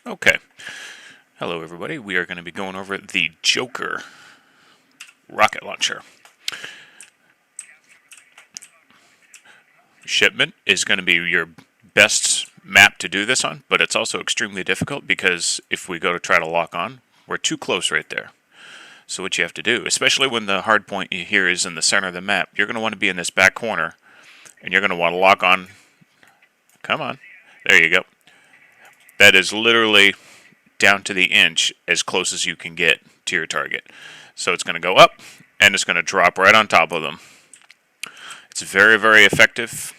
Okay. Hello, everybody. We are going to be going over the Joker rocket launcher. Shipment is going to be your best map to do this on, but it's also extremely difficult because if we go to try to lock on, we're too close right there. So what you have to do, especially when the hard point here is in the center of the map, you're going to want to be in this back corner, and you're going to want to lock on. Come on. There you go. That is literally down to the inch as close as you can get to your target. So it's going to go up, and it's going to drop right on top of them. It's very, very effective.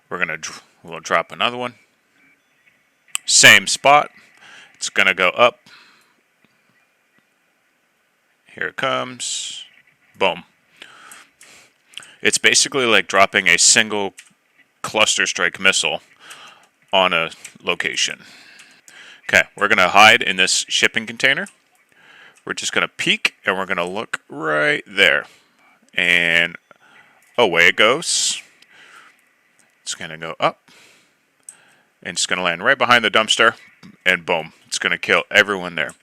We'll drop another one. Same spot. It's going to go up. Here it comes. Boom. It's basically like dropping a single cluster strike missile on a location. Okay, we're going to hide in this shipping container. We're just going to peek, and we're going to look right there. And away it goes. It's going to go up. And it's going to land right behind the dumpster. And boom, it's going to kill everyone there.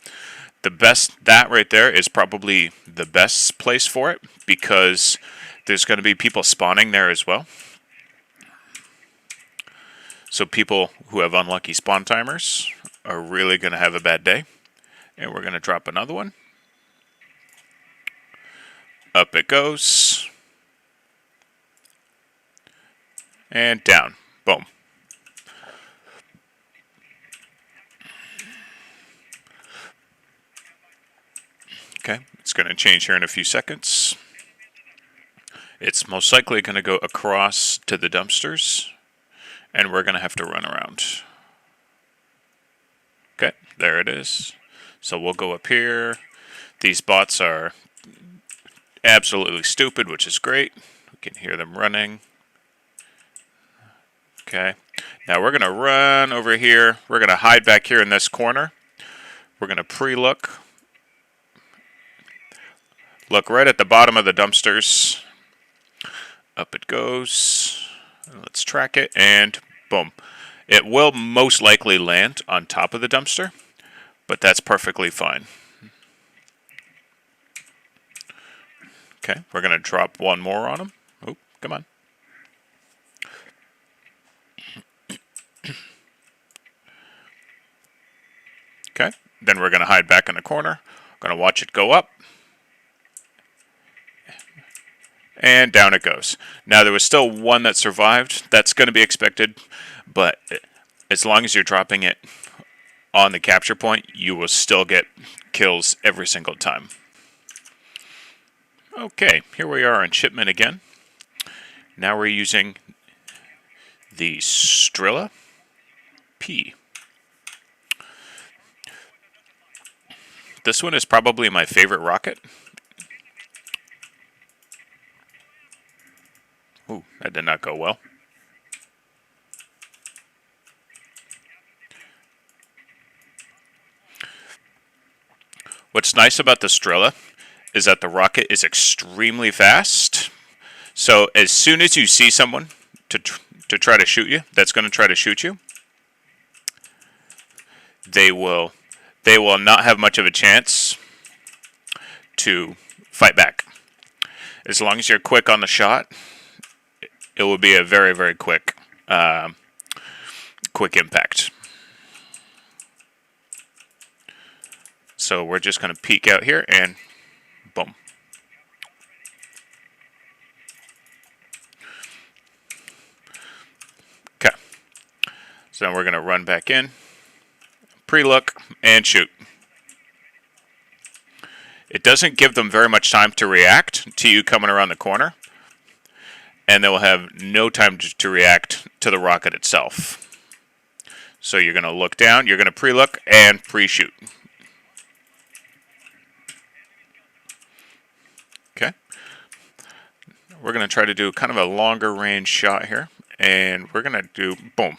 That right there is probably the best place for it, because there's going to be people spawning there as well. So people who have unlucky spawn timers are really going to have a bad day. And we're going to drop another one. Up it goes. And down. Boom. Okay, it's going to change here in a few seconds. It's most likely going to go across to the dumpsters, and we're going to have to run around. Okay, there it is. So we'll go up here. These bots are absolutely stupid, which is great. We can hear them running. Okay, now we're going to run over here. We're going to hide back here in this corner. We're going to pre-look. Look right at the bottom of the dumpsters. Up it goes. Let's track it, and boom. It will most likely land on top of the dumpster, but that's perfectly fine. Okay, we're going to drop one more on him. Oh, come on. Okay, then we're going to hide back in the corner. Going to watch it go up. And down it goes. Now, there was still one that survived. That's going to be expected, but as long as you're dropping it on the capture point, you will still get kills every single time. Okay, here we are on shipment again. Now we're using the Strela P. This one is probably my favorite rocket. Ooh, that did not go well. What's nice about the Strela is that the rocket is extremely fast. So as soon as you see someone to try to shoot you, that's going to try to shoot you, they will not have much of a chance to fight back. As long as you're quick on the shot, it will be a very, very quick impact. So we're just going to peek out here, and boom. Okay. So now we're going to run back in, pre-look, and shoot. It doesn't give them very much time to react to you coming around the corner, and they will have no time to react to the rocket itself. So you're going to look down, you're going to pre-look, and pre-shoot. Okay. We're going to try to do kind of a longer range shot here, and we're going to do boom.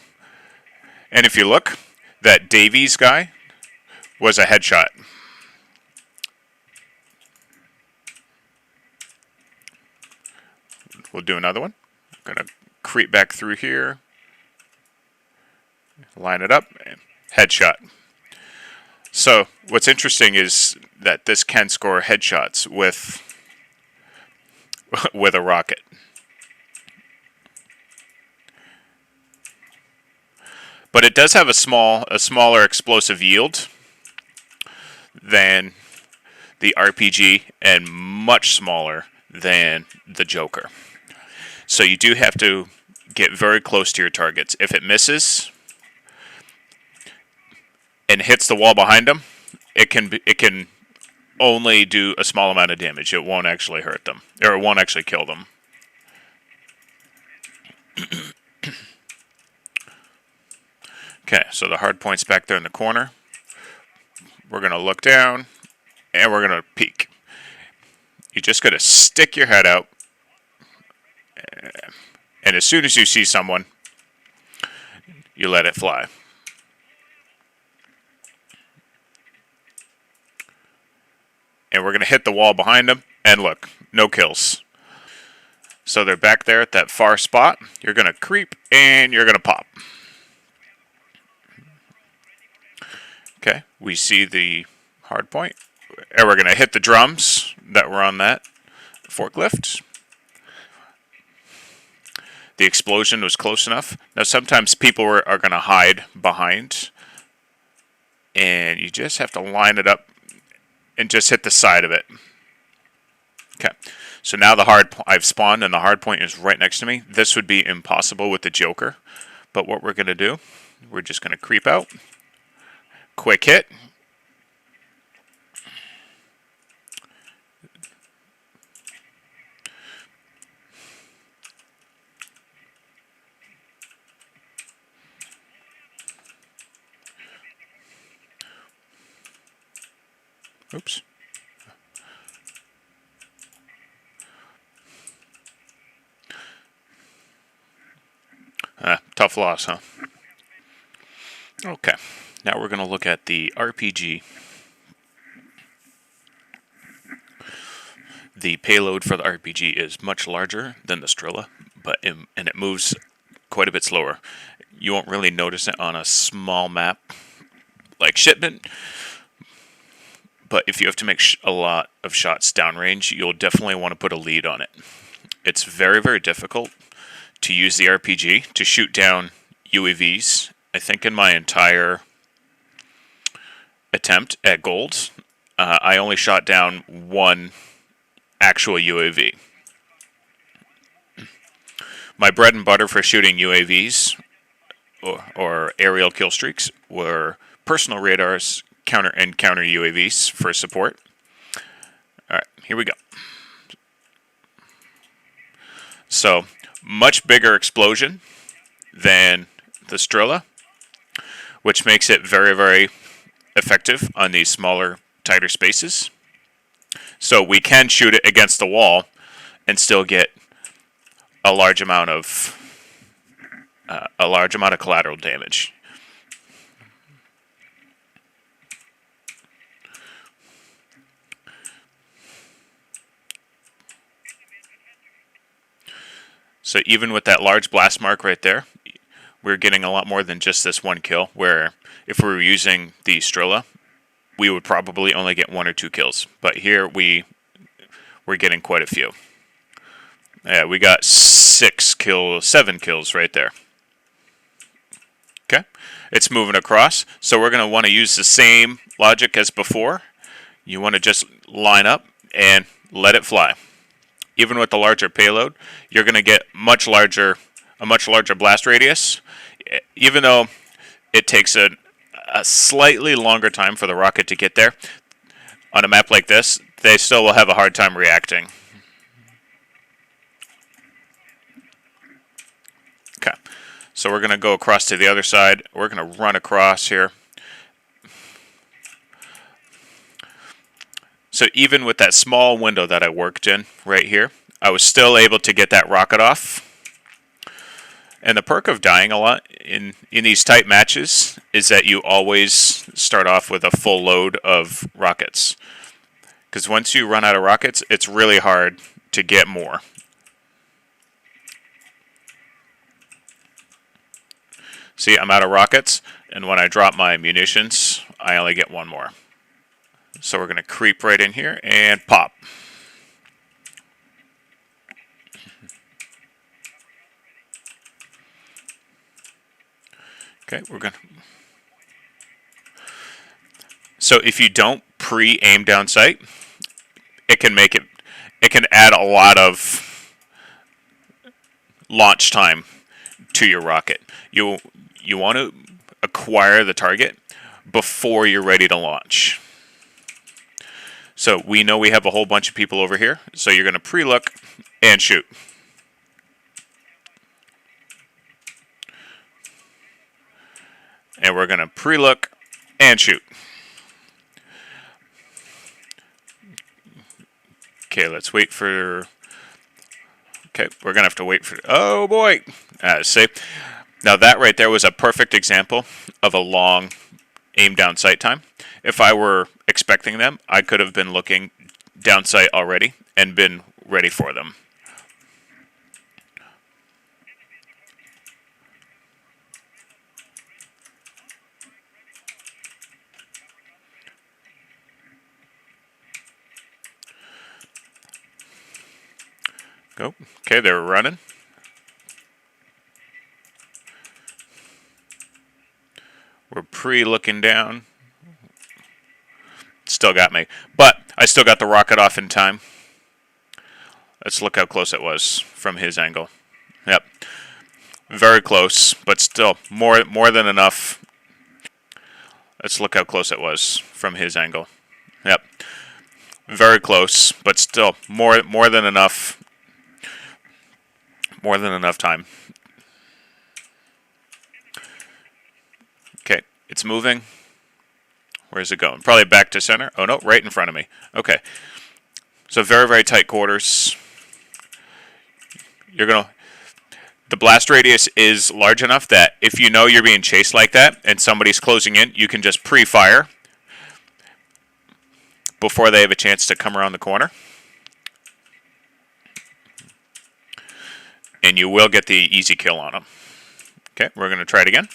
And if you look, that Davies guy was a headshot. We'll do another one. I'm going to creep back through here. Line it up, headshot. So what's interesting is that this can score headshots with with a rocket. But it does have a smaller explosive yield than the RPG and much smaller than the Joker. So you do have to get very close to your targets. If it misses and hits the wall behind them, it can only do a small amount of damage. It won't actually hurt them, or it won't actually kill them. Okay, so the hard point's back there in the corner. We're going to look down, and we're going to peek. You just got to stick your head out, and as soon as you see someone, you let it fly. And we're going to hit the wall behind them, and look, no kills. So they're back there at that far spot. You're going to creep, and you're going to pop. Okay, we see the hard point, and we're going to hit the drums that were on that forklift. The explosion was close enough. Now sometimes people are going to hide behind, and you just have to line it up and just hit the side of it. Okay, so now I've spawned, and the hard point is right next to me. This would be impossible with the Joker, but what we're going to do, we're just going to creep out. Quick hit. Oops. Tough loss, huh? Okay. Now we're going to look at the RPG. The payload for the RPG is much larger than the Strela, and it moves quite a bit slower. You won't really notice it on a small map like Shipment, but if you have to make a lot of shots downrange, you'll definitely want to put a lead on it. It's very, very difficult to use the RPG to shoot down UAVs. I think in my entire attempt at gold, I only shot down one actual UAV. My bread and butter for shooting UAVs or aerial kill streaks were personal radars, counter UAVs for support. All right, here we go. So, much bigger explosion than the Strela, which makes it very, very effective on these smaller, tighter spaces. So we can shoot it against the wall and still get a large amount of collateral damage. So even with that large blast mark right there, we're getting a lot more than just this one kill, where if we were using the Strela, we would probably only get 1 or 2 kills. But here we're getting quite a few. Yeah, we got 7 kills right there. Okay, it's moving across, so we're going to want to use the same logic as before. You want to just line up and let it fly. Even with the larger payload, you're going to get a much larger blast radius, even though it takes a slightly longer time for the rocket to get there. On a map like this, they still will have a hard time reacting. Okay, so we're going to go across to the other side. We're going to run across here. So even with that small window that I worked in right here, I was still able to get that rocket off. And the perk of dying a lot in these tight matches is that you always start off with a full load of rockets. Because once you run out of rockets, it's really hard to get more. See, I'm out of rockets, and when I drop my munitions, I only get one more. So we're going to creep right in here and pop. Okay, we're going to... So if you don't pre-aim down sight, it can make it... It can add a lot of launch time to your rocket. You want to acquire the target before you're ready to launch. So we know we have a whole bunch of people over here, so you're going to pre-look and shoot. And we're going to pre-look and shoot. Okay, let's wait for... Okay, we're going to have to wait for... Oh, boy! See? Now that right there was a perfect example of a long aim down sight time. If I were expecting them, I could have been looking down sight already and been ready for them. Go. Okay, they're running. We're pre-looking down. Still got me. But I still got the rocket off in time. Let's look how close it was from his angle. Yep. Very close, but still more than enough. Let's look how close it was from his angle. Yep. Very close, but still more than enough. More than enough time. Okay, it's moving. Where's it going? Probably back to center. Oh no, right in front of me. Okay. So very, very tight quarters. The blast radius is large enough that if you know you're being chased like that and somebody's closing in, you can just pre-fire before they have a chance to come around the corner. And you will get the easy kill on them. Okay, we're going to try it again.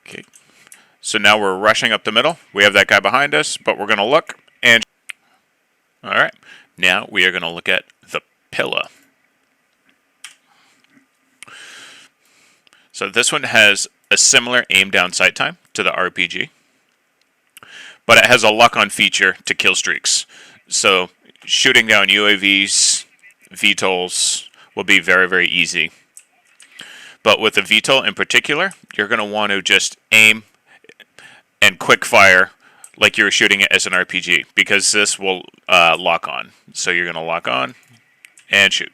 Okay, so now we're rushing up the middle. We have that guy behind us, but we're going to look and... All right, now we are going to look at the Pilla. So this one has a similar aim down sight time to the RPG, but it has a lock-on feature to kill streaks. So shooting down UAVs, VTOLs will be very, very easy. But with the VTOL in particular, you're going to want to just aim and quick fire like you're shooting it as an RPG, because this will lock on. So you're going to lock on and shoot.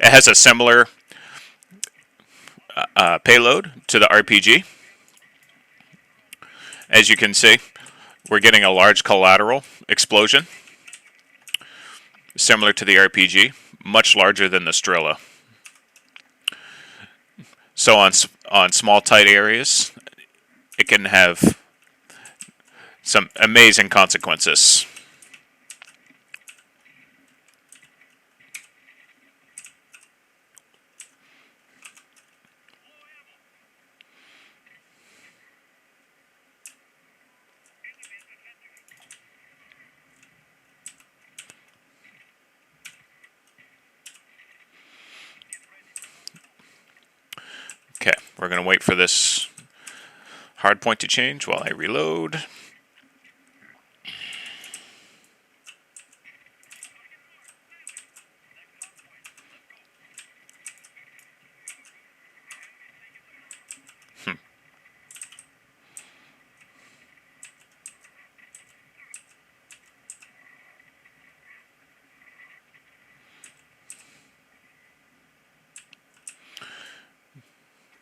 It has a similar payload to the RPG. As you can see, we're getting a large collateral explosion, similar to the RPG, much larger than the Strela. So on small, tight areas, it can have some amazing consequences. Okay, we're going to wait for this hard point to change while I reload.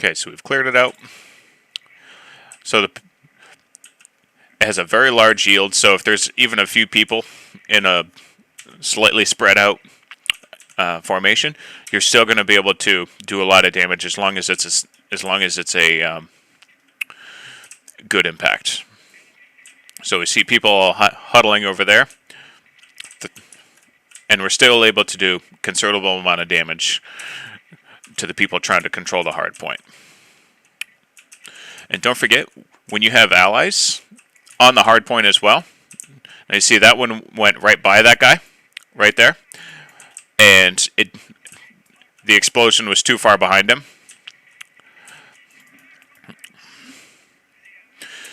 Okay, so we've cleared it out. So it has a very large yield, so if there's even a few people in a slightly spread out formation, you're still going to be able to do a lot of damage as long as it's a good impact. So we see people all huddling over there, and we're still able to do considerable amount of damage to the people trying to control the hard point. And don't forget, when you have allies on the hard point as well, now you see that one went right by that guy, right there, and the explosion was too far behind him.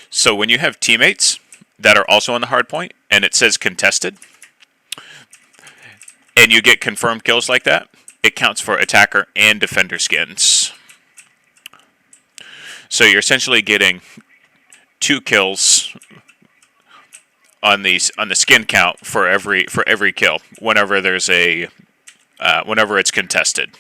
So when you have teammates that are also on the hard point, and it says contested, and you get confirmed kills like that, it counts for attacker and defender skins. So you're essentially getting 2 kills on the skin count for every kill whenever there's a whenever it's contested.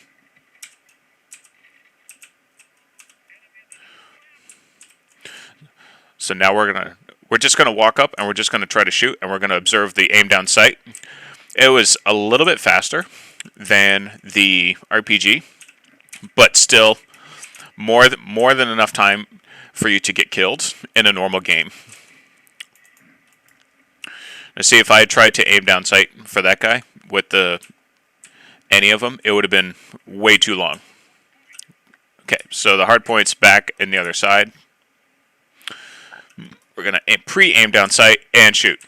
So now we're just gonna walk up and we're just gonna try to shoot, and we're gonna observe the aim down sight. It was a little bit faster than the RPG, but still more than enough time for you to get killed in a normal game. Let's see, if I had tried to aim down sight for that guy with any of them, it would have been way too long. Okay, so the hard point's back in the other side. We're gonna pre-aim down sight and shoot.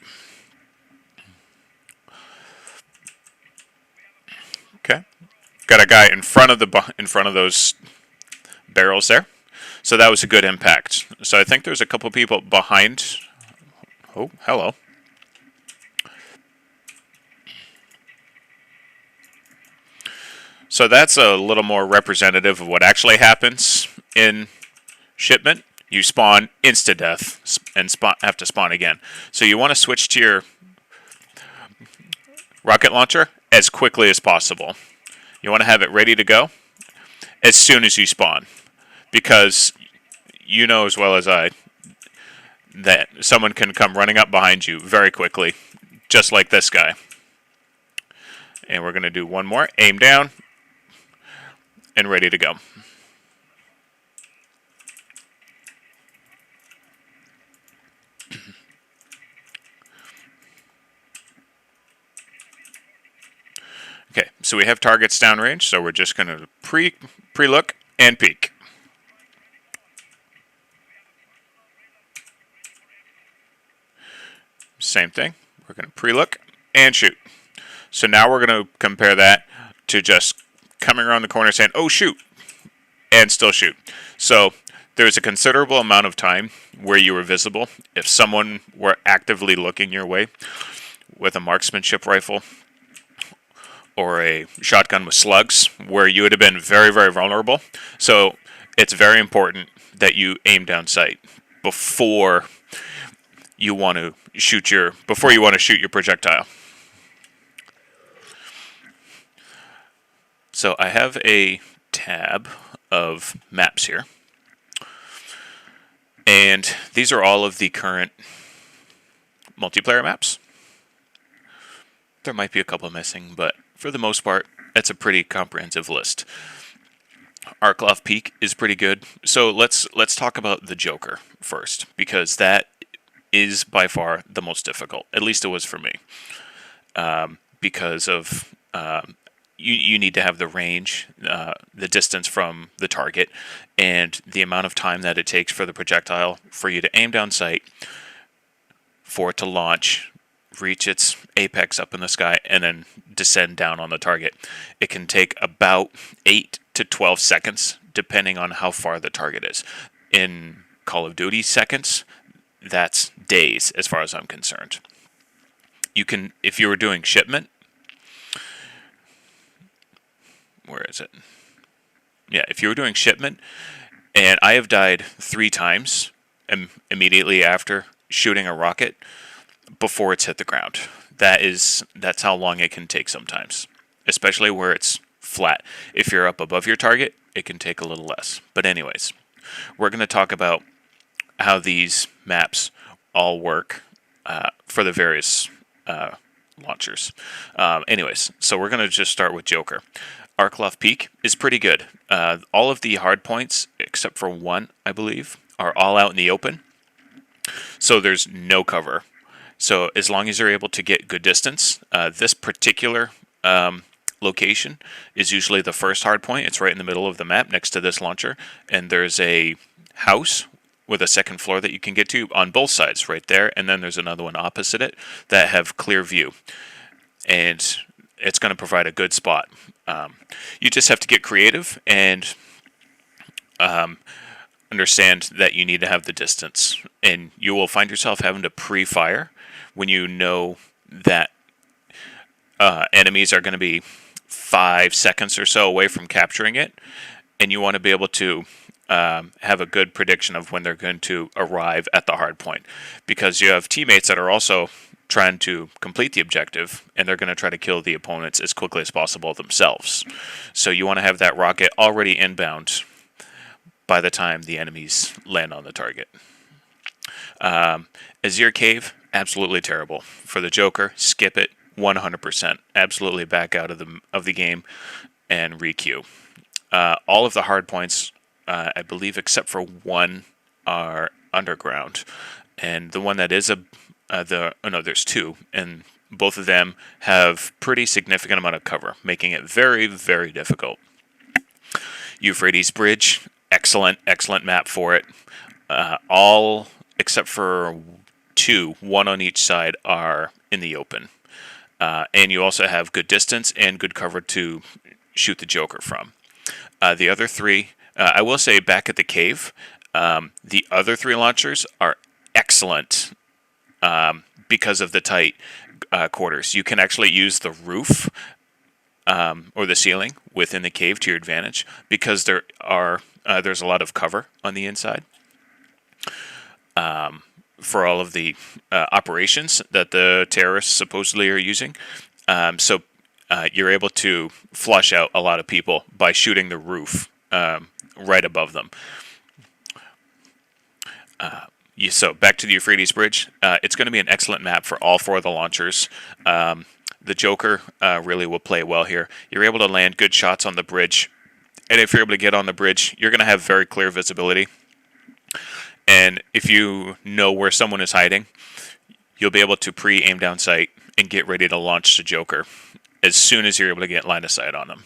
Okay, got a guy in front of those barrels there, so that was a good impact. So I think there's a couple people behind. Oh, hello. So that's a little more representative of what actually happens in Shipment. You spawn insta-death and have to spawn again. So you want to switch to your rocket launcher as quickly as possible. You want to have it ready to go as soon as you spawn, because you know as well as I that someone can come running up behind you very quickly, just like this guy. And we're going to do one more. Aim down and ready to go. Okay, so we have targets downrange, so we're just going to pre-look and peek. Same thing. We're going to pre-look and shoot. So now we're going to compare that to just coming around the corner saying, oh, shoot, and still shoot. So there's a considerable amount of time where you were visible if someone were actively looking your way with a marksmanship rifle or a shotgun with slugs, where you would have been very, very vulnerable. So it's very important that you aim down sight before you want to shoot your projectile. So I have a tab of maps here, and these are all of the current multiplayer maps. There might be a couple missing, but for the most part, it's a pretty comprehensive list. Arklov Peak is pretty good. So let's talk about the Joker first, because that is by far the most difficult. At least it was for me, because of you need to have the range, the distance from the target, and the amount of time that it takes for the projectile for you to aim down sight, for it to launch, reach its apex up in the sky, and then descend down on the target. It can take about 8 to 12 seconds, depending on how far the target is. In Call of Duty seconds, that's days as far as I'm concerned. You can, if you were doing Shipment, where is it? Yeah, if you were doing Shipment, and I have died 3 times immediately after shooting a rocket before it's hit the ground. That's how long it can take sometimes, especially where it's flat. If you're up above your target, it can take a little less. But anyways, we're going to talk about how these maps all work for the various launchers. Anyways, so we're going to just start with Joker. Arklov Peak is pretty good. All of the hard points, except for one, I believe, are all out in the open. So there's no cover. So as long as you're able to get good distance, this particular location is usually the first hard point. It's right in the middle of the map next to this launcher, and there's a house with a second floor that you can get to on both sides right there, and then there's another one opposite it that have clear view, and it's going to provide a good spot. You just have to get creative and understand that you need to have the distance, and you will find yourself having to pre-fire when you know that enemies are going to be 5 seconds or so away from capturing it, and you want to be able to have a good prediction of when they're going to arrive at the hard point, because you have teammates that are also trying to complete the objective, and they're going to try to kill the opponents as quickly as possible themselves. So you want to have that rocket already inbound by the time the enemies land on the target. Azir Cave, absolutely terrible. For the Joker, skip it 100%. Absolutely back out of the game and re-queue. All of the hard points, I believe, except for one, are underground, and the one that is there's two, and both of them have pretty significant amount of cover, making it very, very difficult. Euphrates Bridge, excellent map for it. All except for two, one on each side, are in the open. And you also have good distance and good cover to shoot the Joker from. The other three, I will say back at the cave, the other three launchers are excellent because of the tight quarters. You can actually use the roof or the ceiling within the cave to your advantage, because there's a lot of cover on the inside for all of the operations that the terrorists supposedly are using. So you're able to flush out a lot of people by shooting the roof right above them. So back to the Euphrates Bridge. It's going to be an excellent map for all four of the launchers. The Joker really will play well here. You're able to land good shots on the bridge, and if you're able to get on the bridge, you're going to have very clear visibility. And if you know where someone is hiding, you'll be able to pre-aim down sight and get ready to launch the Joker as soon as you're able to get line of sight on them.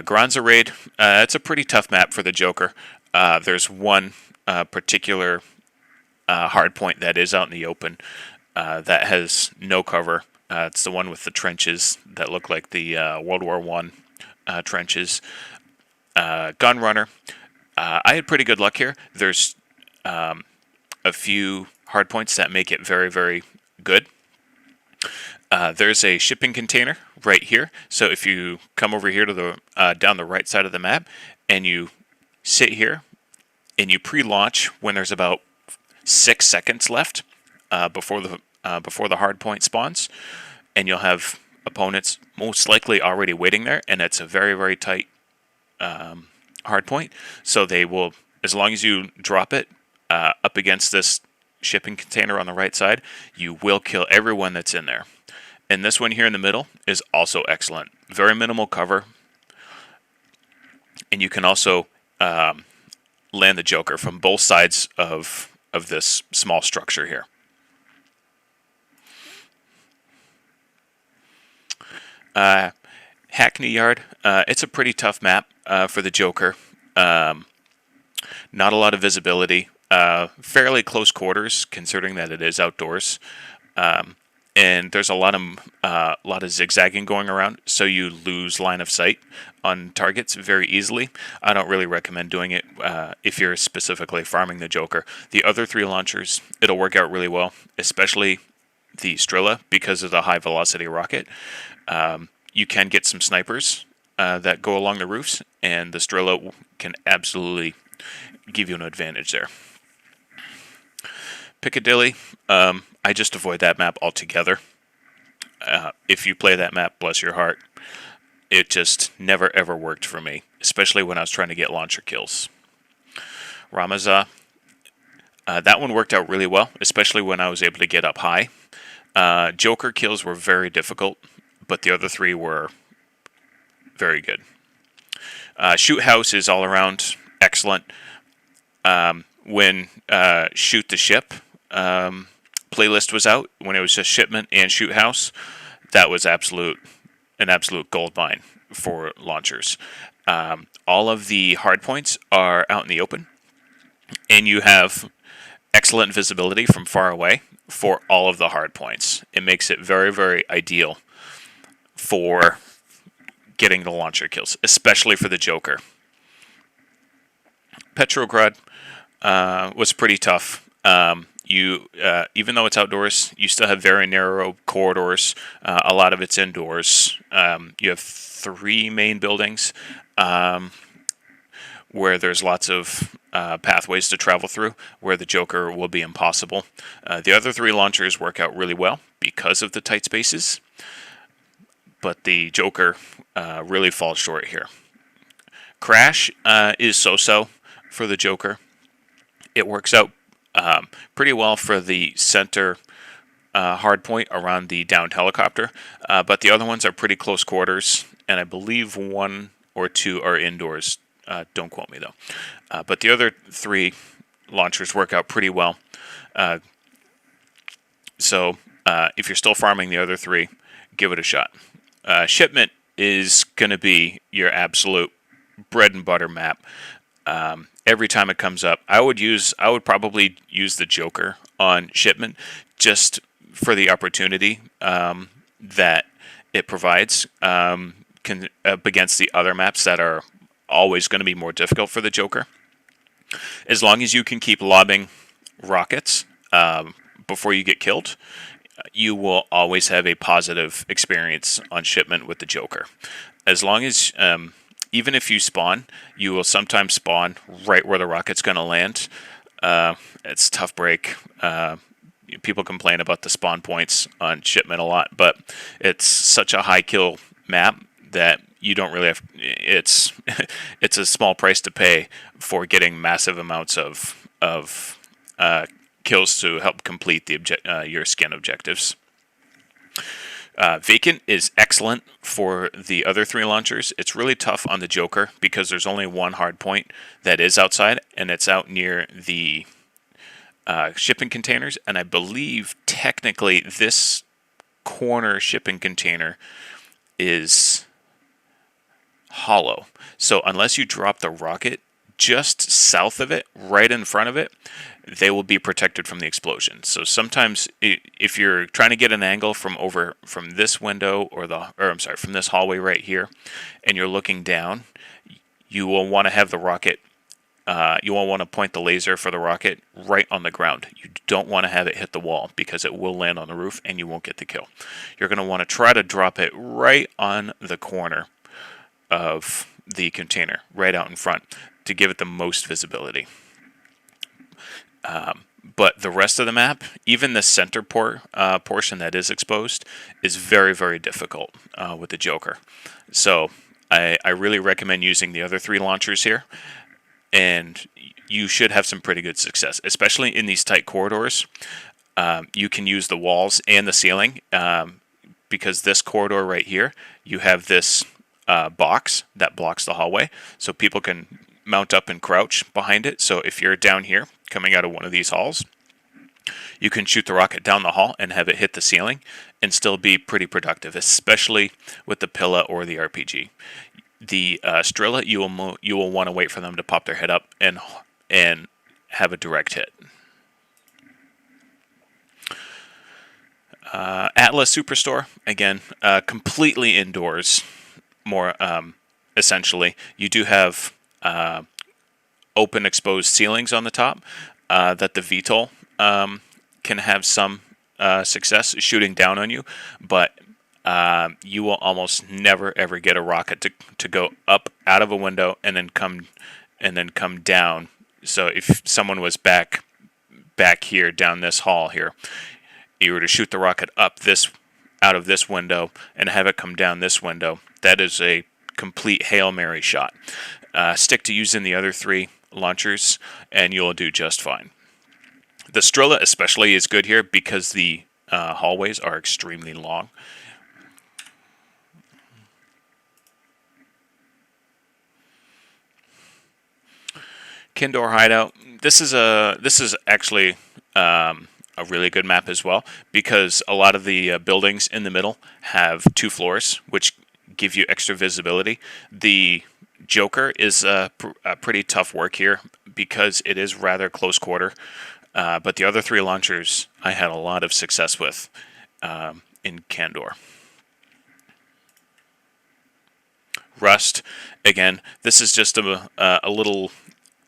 Granza Raid, it's a pretty tough map for the Joker. There's one particular hard point that is out in the open that has no cover. It's the one with the trenches that look like the World War I trenches. Gun Runner. I had pretty good luck here. There's a few hard points that make it very, very good. There's a shipping container right here. So if you come over here to the down the right side of the map, and you sit here, and you pre-launch when there's about 6 seconds left before the hard point spawns, and you'll have opponents most likely already waiting there, and it's a very, very tight hard point. So they will, as long as you drop it up against this shipping container on the right side, you will kill everyone that's in there. And this one here in the middle is also excellent. Very minimal cover, and you can also land the Joker from both sides of this small structure here. Hackney Yard, it's a pretty tough map for the Joker. Not a lot of visibility, fairly close quarters considering that it is outdoors, and there's a lot of zigzagging going around, so you lose line of sight on targets very easily. I don't really recommend doing it if you're specifically farming the Joker. The other three launchers, it'll work out really well, especially the Strela, because of the high velocity rocket. You can get some snipers that go along the roofs, and the Strela can absolutely give you an advantage there. Piccadilly, I just avoid that map altogether. If you play that map, bless your heart. It just never ever worked for me, especially when I was trying to get launcher kills. Ramazah, that one worked out really well, especially when I was able to get up high. Joker kills were very difficult, but the other three were very good. Shoot House is all around excellent. When Shoot the Ship playlist was out, when it was just Shipment and Shoot House, that was absolute an absolute gold mine for launchers. All of the hard points are out in the open, and you have excellent visibility from far away for all of the hard points. It makes it very, very ideal for getting the launcher kills, especially for the Joker. Petrograd was pretty tough. Even though it's outdoors, you still have very narrow corridors. A lot of it's indoors. You have 3 main buildings where there's lots of pathways to travel through, where the Joker will be impossible. The other 3 launchers work out really well because of the tight spaces, but the Joker really falls short here. Crash is so-so for the Joker. It works out pretty well for the center hard point around the downed helicopter, but the other ones are pretty close quarters, and I believe 1 or 2 are indoors. Don't quote me, though. But the other 3 launchers work out pretty well. So if you're still farming the other 3, give it a shot. Shipment is going to be your absolute bread and butter map. Every time it comes up, I would probably use the Joker on Shipment just for the opportunity that it provides up against the other maps that are always going to be more difficult for the Joker. As long as you can keep lobbing rockets before you get killed, you will always have a positive experience on Shipment with the Joker. As long as even if you spawn, you will sometimes spawn right where the rocket's going to land. It's a tough break. People complain about the spawn points on Shipment a lot, but it's such a high kill map that you don't really have. It's a small price to pay for getting massive amounts of kills to help complete your skin objectives. Vacant is excellent for the other 3 launchers. It's really tough on the Joker because there's only 1 hard point that is outside, and it's out near the shipping containers. And I believe technically this corner shipping container is hollow. So unless you drop the rocket just south of it, right in front of it, they will be protected from the explosion. So sometimes if you're trying to get an angle from this window from this hallway right here, and you're looking down, you will want to have the rocket, you will want to point the laser for the rocket right on the ground. You don't want to have it hit the wall because it will land on the roof and you won't get the kill. You're going to want to try to drop it right on the corner of the container, right out in front, to give it the most visibility. But the rest of the map, even the center portion that is exposed, is very, very difficult with the Joker. So I really recommend using the other 3 launchers here, and you should have some pretty good success, especially in these tight corridors. You can use the walls and the ceiling, because this corridor right here, you have this box that blocks the hallway, so people can mount up and crouch behind it. So if you're down here coming out of one of these halls, you can shoot the rocket down the hall and have it hit the ceiling and still be pretty productive, especially with the Pilla or the RPG. The Strela, you will want to wait for them to pop their head up and have a direct hit. Atlas Superstore, again, completely indoors, more essentially. You do have open exposed ceilings on the top that the VTOL can have some success shooting down on you, but you will almost never ever get a rocket to go up out of a window and then come down. So if someone was back here down this hall here, you were to shoot the rocket up out of this window and have it come down this window, that is a complete Hail Mary shot. Stick to using the other 3 launchers and you'll do just fine. The Strela especially is good here because the hallways are extremely long. Kindor Hideout. This is actually a really good map as well, because a lot of the buildings in the middle have 2 floors, which give you extra visibility. The Joker is a pretty tough work here because it is rather close quarter. But the other three launchers I had a lot of success with in Kandor. Rust, again, this is just a little,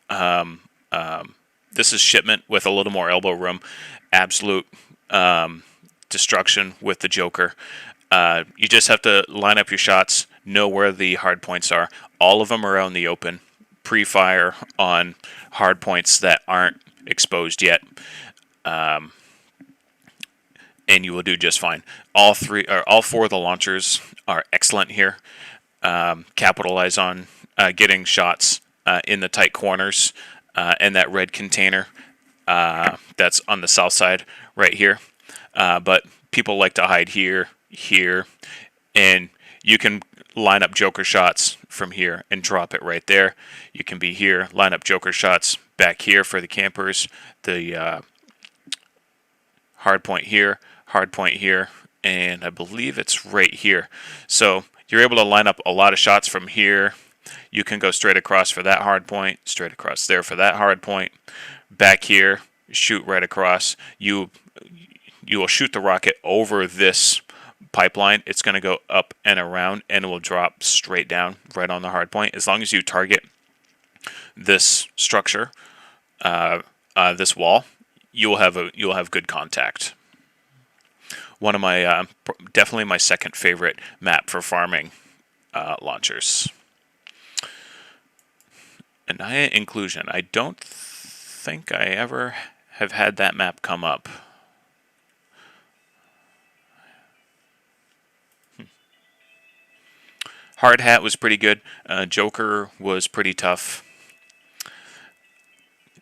this is shipment with a little more elbow room. Absolute destruction with the Joker. You just have to line up your shots, know where the hard points are. All of them are out in the open. Pre-fire on hard points that aren't exposed yet. And you will do just fine. All four of the launchers are excellent here. Capitalize on getting shots in the tight corners and that red container that's on the south side right here. But people like to hide here, and you can line up Joker shots from here and drop it right there. You can be here, line up Joker shots back here for the campers, the hard point here, and I believe it's right here. So you're able to line up a lot of shots from here. You can go straight across for that hard point, straight across there for that hard point, back here, shoot right across. You will shoot the rocket over this pipeline. It's going to go up and around, and it will drop straight down right on the hard point. As long as you target this structure, this wall, you will have good contact. One of my definitely my second favorite map for farming launchers. Anaya Inclusion. I don't think I ever have had that map come up. Hard Hat was pretty good. Joker was pretty tough.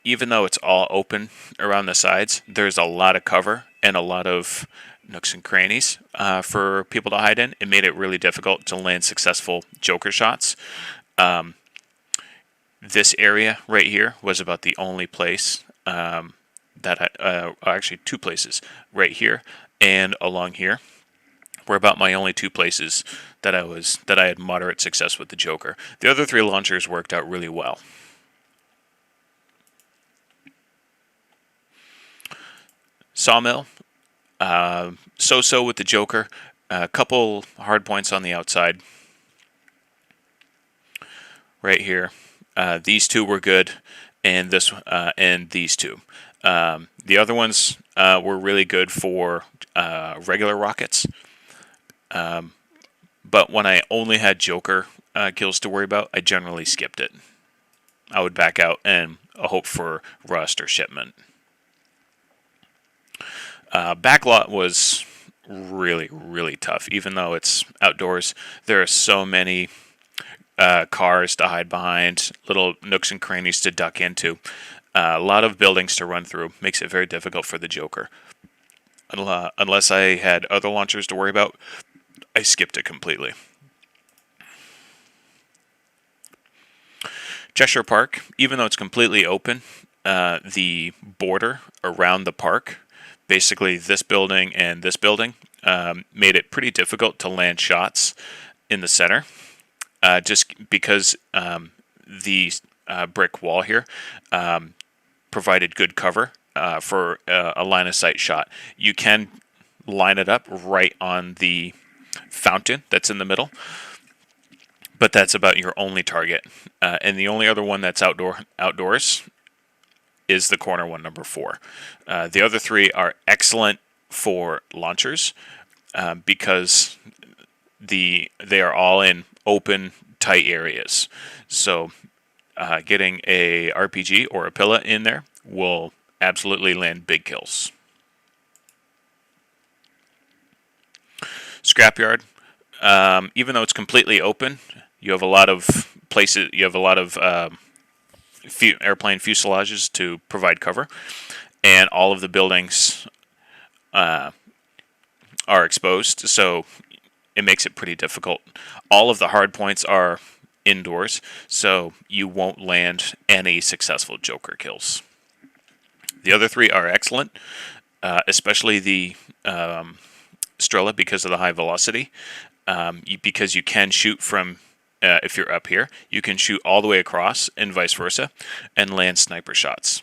Even though it's all open around the sides, there's a lot of cover and a lot of nooks and crannies for people to hide in. It made it really difficult to land successful Joker shots. This area right here was about the only place that actually two places right here and along here were about my only two places that I had moderate success with the Joker. The other three launchers worked out really well. Sawmill, so-so with the Joker. A couple hard points on the outside. Right here. These two were good, and these two. The other ones were really good for regular rockets. But when I only had Joker kills to worry about, I generally skipped it. I would back out and hope for rust or shipment. Backlot was really, really tough. Even though it's outdoors, there are so many cars to hide behind, little nooks and crannies to duck into. A lot of buildings to run through. Makes it very difficult for the Joker. Unless I had other launchers to worry about, I skipped it completely. Cheshire Park, even though it's completely open, the border around the park, basically this building and this building, made it pretty difficult to land shots in the center, just because the brick wall here provided good cover for a line of sight shot. You can line it up right on the fountain that's in the middle, but that's about your only target. And the only other one that's outdoors is the corner one, number 4. The other three are excellent for launchers because they are all in open, tight areas. So getting a RPG or a Pilla in there will absolutely land big kills. Scrapyard, even though it's completely open, you have a lot of places. You have a lot of airplane fuselages to provide cover, and all of the buildings are exposed, so it makes it pretty difficult. All of the hard points are indoors, so you won't land any successful Joker kills. The other three are excellent, especially the Strela because of the high velocity. because you can shoot from, if you're up here, you can shoot all the way across and vice versa and land sniper shots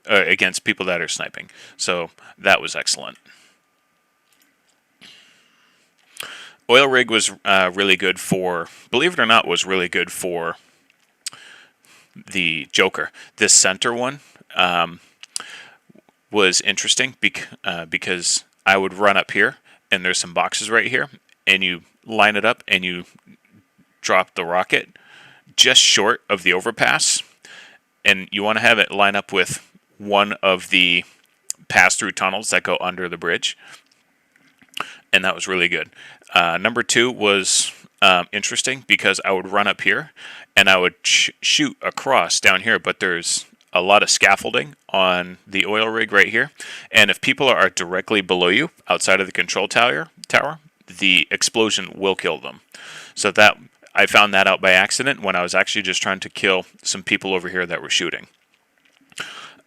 against people that are sniping. So that was excellent. Oil rig was really good for, believe it or not, was really good for the Joker. This center one was interesting because I would run up here and there's some boxes right here, and you line it up and you drop the rocket just short of the overpass, and you want to have it line up with one of the pass-through tunnels that go under the bridge, and that was really good. Number two was interesting because I would run up here and I would shoot across down here, but there's a lot of scaffolding on the oil rig right here, and if people are directly below you outside of the control tower, the explosion will kill them. So that I found that out by accident when I was actually just trying to kill some people over here that were shooting.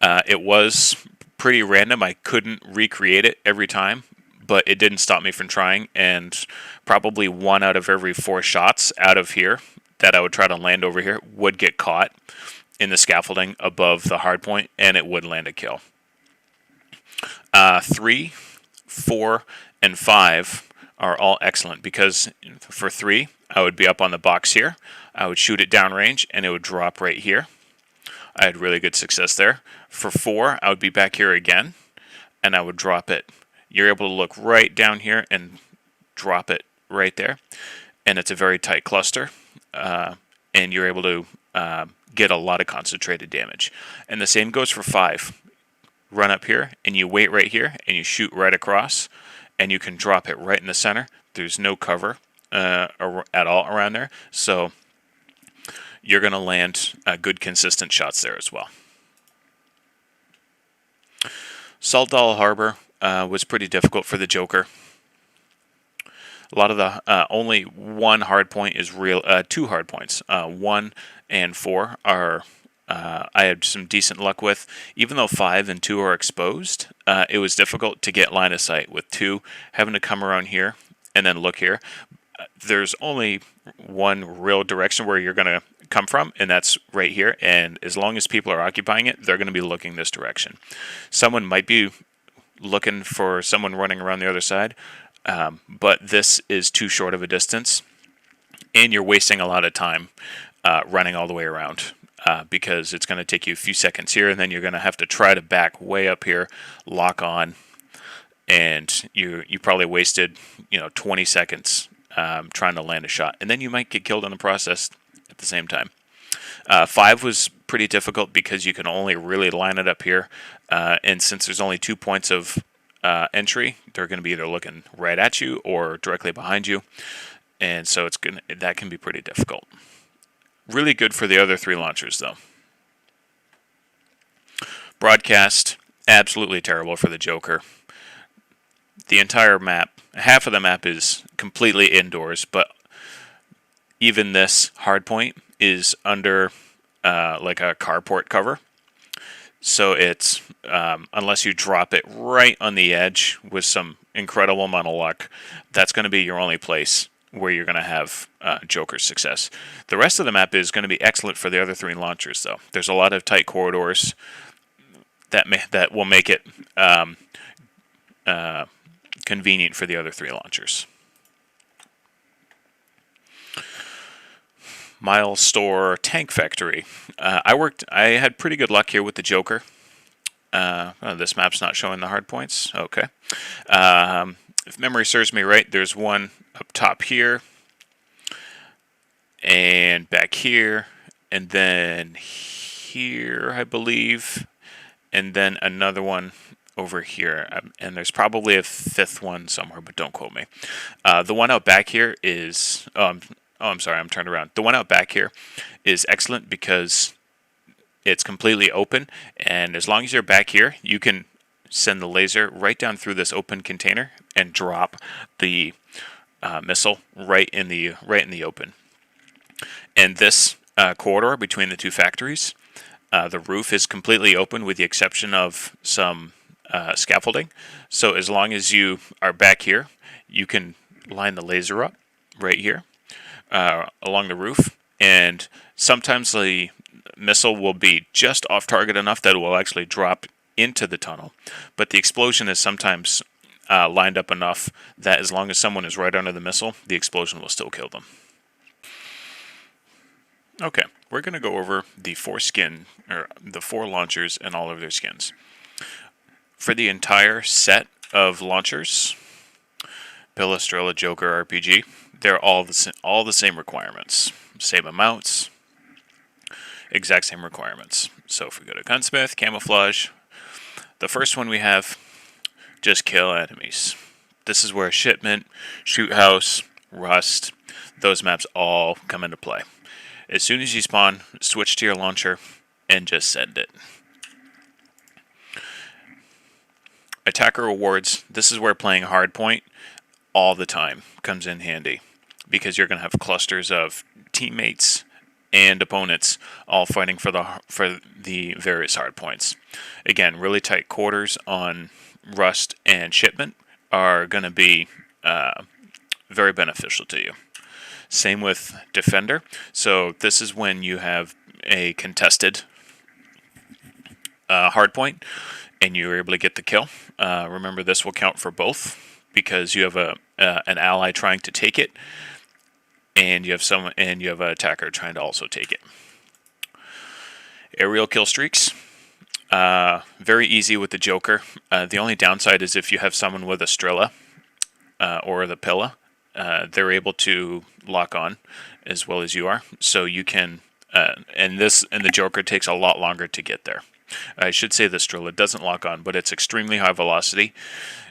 It was pretty random. I couldn't recreate it every time, but it didn't stop me from trying, and probably 1 out of every 4 shots out of here that I would try to land over here would get caught in the scaffolding above the hard point, and it would land a kill. 3, 4, and 5 are all excellent because for 3, I would be up on the box here. I would shoot it downrange, and it would drop right here. I had really good success there. For 4, I would be back here again, and I would drop it. You're able to look right down here and drop it right there, and it's a very tight cluster, and you're able to get a lot of concentrated damage. And the same goes for 5. Run up here, and you wait right here, and you shoot right across, and you can drop it right in the center. There's no cover at all around there, so you're going to land good consistent shots there as well. Saltdal Harbor was pretty difficult for the Joker. A lot of the only one hard point is real. 2 hard points, 1 and 4 are I had some decent luck with. Even though 5 and 2 are exposed, it was difficult to get line of sight with 2 having to come around here and then look here. There's only one real direction where you're going to come from, and that's right here. And as long as people are occupying it, they're going to be looking this direction. Someone might be looking for someone running around the other side, but this is too short of a distance, and you're wasting a lot of time running all the way around because it's going to take you a few seconds here, and then you're going to have to try to back way up here, lock on, and you probably wasted 20 seconds trying to land a shot, and then you might get killed in the process at the same time. 5 was pretty difficult because you can only really line it up here, and since there's only 2 points of entry, they're going to be either looking right at you or directly behind you, and so that can be pretty difficult. Really good for the other 3 launchers though. Broadcast, absolutely terrible for the Joker. The entire map, half of the map is completely indoors, but even this hard point is under like a carport cover. So it's, unless you drop it right on the edge with some incredible amount of luck, that's going to be your only place where you're going to have Joker success. The rest of the map is going to be excellent for the other 3 launchers, though. There's a lot of tight corridors that will make it convenient for the other 3 launchers. Mile Store Tank Factory. I had pretty good luck here with the Joker. This map's not showing the hard points. Okay. If memory serves me right, there's one up top here, and back here, and then here, I believe, and then another one over here, and there's probably a 5th one somewhere, but don't quote me. The one out back here is, I'm sorry, I'm turned around. The one out back here is excellent because it's completely open, and as long as you're back here, you can send the laser right down through this open container and drop the missile right in the open. And this corridor between the 2 factories, the roof is completely open with the exception of some scaffolding. So as long as you are back here, you can line the laser up right here along the roof, and sometimes the missile will be just off target enough that it will actually drop into the tunnel, but the explosion is sometimes lined up enough that as long as someone is right under the missile, the explosion will still kill them. Okay, we're going to go over the the 4 launchers and all of their skins. For the entire set of launchers, Pilla, Strela, Joker, RPG, they're all the same requirements, same amounts, exact same requirements. So if we go to Gunsmith, Camouflage, the first one we have, just kill enemies. This is where Shipment, Shoot House, Rust, those maps all come into play. As soon as you spawn, switch to your launcher and just send it. Attacker rewards, this is where playing hardpoint all the time comes in handy, because you're going to have clusters of teammates and opponents all fighting for the various hardpoints. Again, really tight quarters on Rust and Shipment are going to be very beneficial to you. Same with Defender. So this is when you have a contested hardpoint and you're able to get the kill. Remember, this will count for both because you have an ally trying to take it, and you have an attacker trying to also take it. Aerial kill streaks. Very easy with the Joker. The only downside is if you have someone with a Strela or the Pilla, they're able to lock on as well as you are. So you can, and the Joker takes a lot longer to get there. I should say the Strela doesn't lock on, but it's extremely high velocity,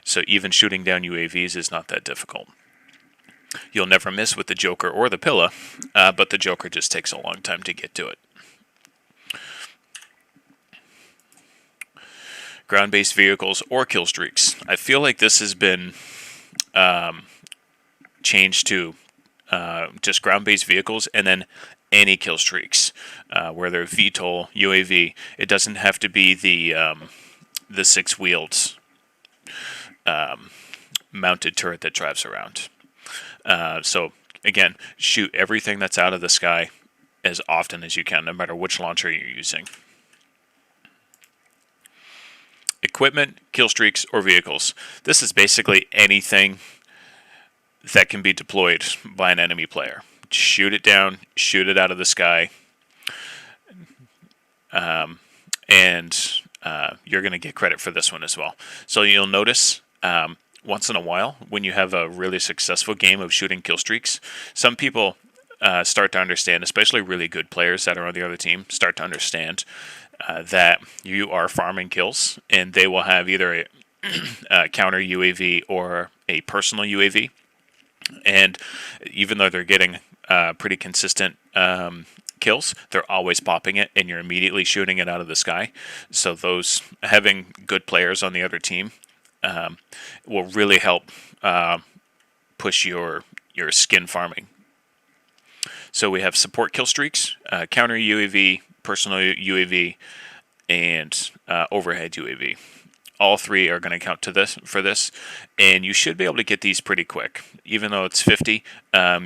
so even shooting down UAVs is not that difficult. You'll never miss with the Joker or the Pilla, but the Joker just takes a long time to get to it. Ground-based vehicles or kill streaks. I feel like this has been changed to just ground-based vehicles and then any kill streaks, where they're VTOL, UAV. It doesn't have to be the 6-wheeled mounted turret that drives around. So again, shoot everything that's out of the sky as often as you can, no matter which launcher you're using. Equipment, kill streaks, or vehicles. This is basically anything that can be deployed by an enemy player. Shoot it down, shoot it out of the sky, and you're going to get credit for this one as well. So you'll notice once in a while, when you have a really successful game of shooting kill streaks, some people start to understand, especially really good players that are on the other team, start to understand that you are farming kills, and they will have either a counter UAV or a personal UAV. And even though they're getting pretty consistent kills, they're always popping it, and you're immediately shooting it out of the sky. So those having good players on the other team will really help push your skin farming. So we have support kill streaks, counter UAV, personal UAV, and overhead UAV. All 3 are going to count for this, and you should be able to get these pretty quick. Even though it's 50,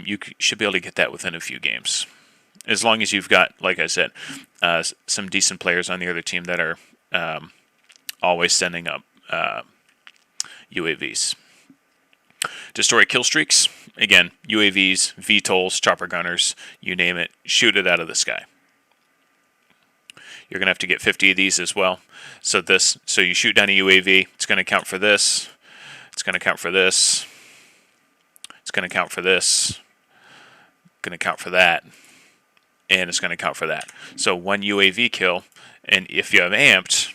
you should be able to get that within a few games. As long as you've got, like I said, some decent players on the other team that are always sending up UAVs. Destroy kill streaks. Again, UAVs, VTOLs, chopper gunners, you name it, shoot it out of the sky. You're going to have to get 50 of these as well. So you shoot down a UAV, it's going to count for this, it's going to count for this, it's going to count for this, going to count for that, and it's going to count for that. So 1 UAV kill, and if you have amped,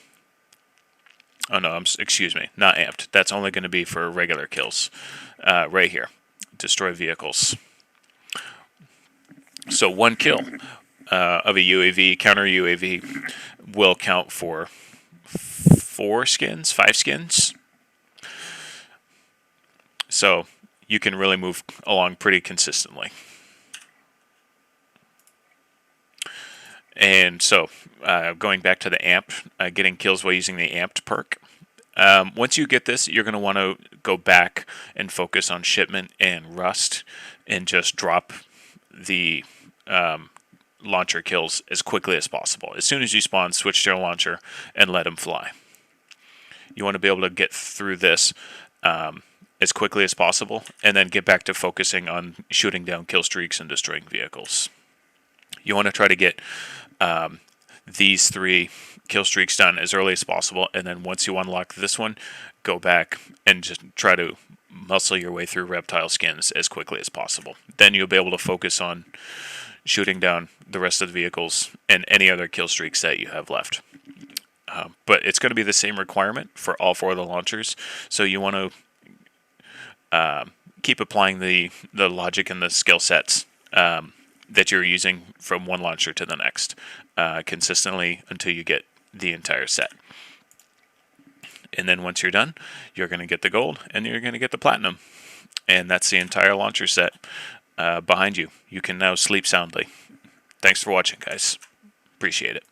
excuse me, not amped, that's only going to be for regular kills, right here, destroy vehicles. So 1 kill of a UAV, counter UAV, will count for 4 skins, 5 skins. So you can really move along pretty consistently. And so going back to the amp, getting kills while using the amped perk. Once you get this, you're going to want to go back and focus on Shipment and Rust and just drop the launcher kills as quickly as possible. As soon as you spawn, switch to your launcher and let them fly. You want to be able to get through this as quickly as possible, and then get back to focusing on shooting down kill streaks and destroying vehicles. You want to try to get these 3 kill streaks done as early as possible, and then once you unlock this one, go back and just try to muscle your way through reptile skins as quickly as possible. Then you'll be able to focus on shooting down the rest of the vehicles and any other kill streaks that you have left. But it's going to be the same requirement for all 4 of the launchers, so you want to keep applying the logic and the skill sets that you're using from one launcher to the next consistently until you get the entire set. And then once you're done, you're going to get the gold and you're going to get the platinum. And that's the entire launcher set behind you. You can now sleep soundly. Thanks for watching, guys. Appreciate it.